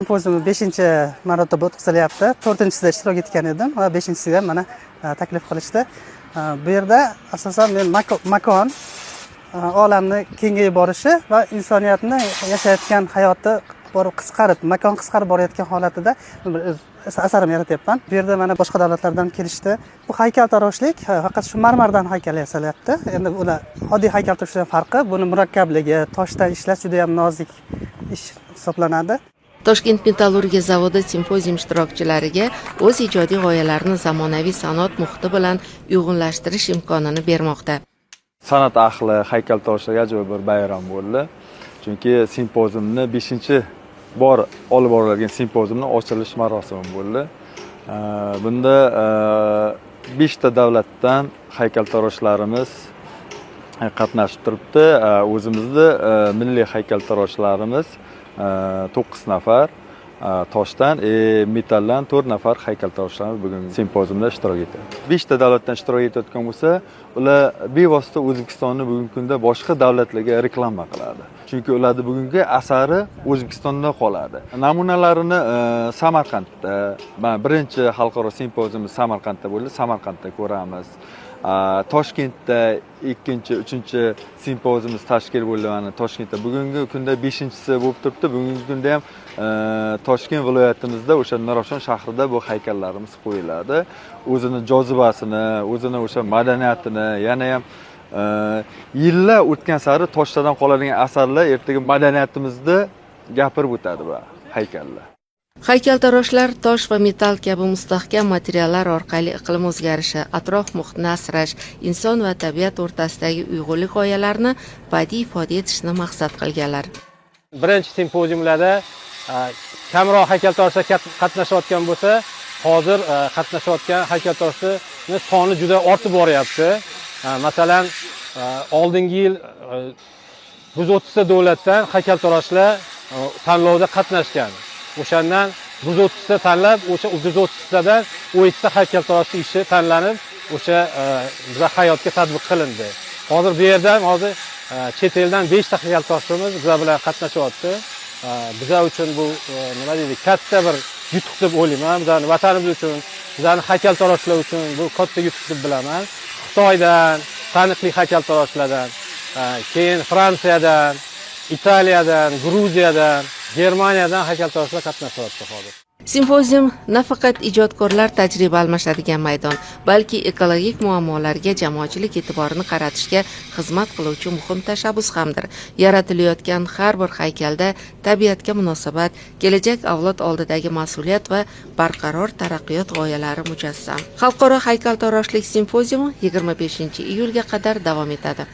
Simpozium 5-marotaba o'tkazilyapti. 4-sida ishtirok etgan edim va 5-siga mana taklif qilishdi. Bu yerda asosan men makon olamni kengayib borishi va insoniyatni yashayotgan hayoti makon qisqarib borayotgan holatida asarim yaratyapman. Bu yerda mana boshqa davlatlardan kelishdi. Bu haykaltaroshlik faqat shu marmardan haykal yasalyapti. Endi ular oddiy haykaltaroshlikdan farqi buni murakkabligi, toshdan ishlash juda ham nozik ish hisoblanadi. Toshkent metallurgiya zavodi simpozium ishtirokchilariga o'z ijodiy g'oyalarini zamonaviy sanoat muhiti bilan uyg'unlashtirish imkonini bermoqda. San'at ahli haykaltaroshlarga ajoyib bir bayram bo'ldi. Chunki simpoziumni 5-bor olib borilgan simpoziumning ochilish marosimi bo'ldi. Bunda 5 ta davlatdan haykaltaroshlarimiz qatnashib turibdi. O'zimizda milliy haykaltaroshlarimiz 9 nafar, toshdan, metalldan 4 nafar haykaltaroshlarimiz bugun simpoziumda ishtirok etadi. 5 ta davlatdan ishtirok etayotgan bo'lsa, ular bevosita O'zbekistonni bugungi kunda boshqa davlatlarga reklama qiladi. Chunki ularning bugungi asari O'zbekistonda qoladi. Namunalarini Samarqandda, birinchi xalqaro simpozium Samarqandda bo'ldi, Samarqandda ko'ramiz. Toshkentda 2-chi, 3-chi simpoziumimiz tashkil bo'ldi. Mana Toshkentda bugungi kunda 5-chisi bo'lib turibdi. Bugungi kunda ham Toshkent viloyatimizda o'sha Nurafshon shahrida bu haykallarimiz qo'yiladi. O'zini jozibasini, o'zini o'sha madaniyatini, yana ham yillar o'tgan sari toshlardan qoladigan asarlar ertaga madaniyatimizni gapirib o'tadi bu haykallar. Haykaltaroshlar tosh va metall kabi mustahkam materiallar orqali iqlim o'zgarishi, atrof muhitni asrash, inson va tabiat o'rtasidagi uyg'unlik g'oyalarini badiiy ifoda etishni maqsad qilganlar. Birinchi simpoziumlarda kamroq haykaltaroshlar qatnashayotgan bo'lsa, hozir qatnashayotgan haykaltaroshlarning soni juda ortib boryapti. Masalan, oldingi yil 130 ta davlatdan haykaltaroshlar tanlovda qatnashgan. O'shandan 130 ta tanlab, o'sha 130 tadan 17 ta haykaltaroshlik ishi tanlanib, o'sha bizning hayotga tatbiq qilindi. Hozir bu yerdan chet eldan 5 ta haykaltaroshimiz bizlar bilan qatnashyapti. Bizlar uchun bu nima deydi, katta bir yutuq deb o'ylayman. Bizning vatanimiz uchun, bizning haykaltaroshlar uchun bu katta yutuq deb bilaman. Xitoydan, taniqli haykaltaroshlardan, keyin Fransiyadan, Italiyadan, Gruziyadan, Germaniyadan haykaltaroshlar qatnashyapti hozir. Simpozium nafaqat ijodkorlar tajriba almashadigan maydon, balki ekologik muammolarga jamoatchilik e'tiborini qaratishga xizmat qiluvchi muhim tashabbus hamdir. Yaratilayotgan har bir haykalda tabiatga munosabat, kelajak avlod oldidagi mas'uliyat va barqaror taraqqiyot g'oyalari mujassam. Xalqaro haykaltaroshlik simpoziumi 25-iyulga qadar davom etadi.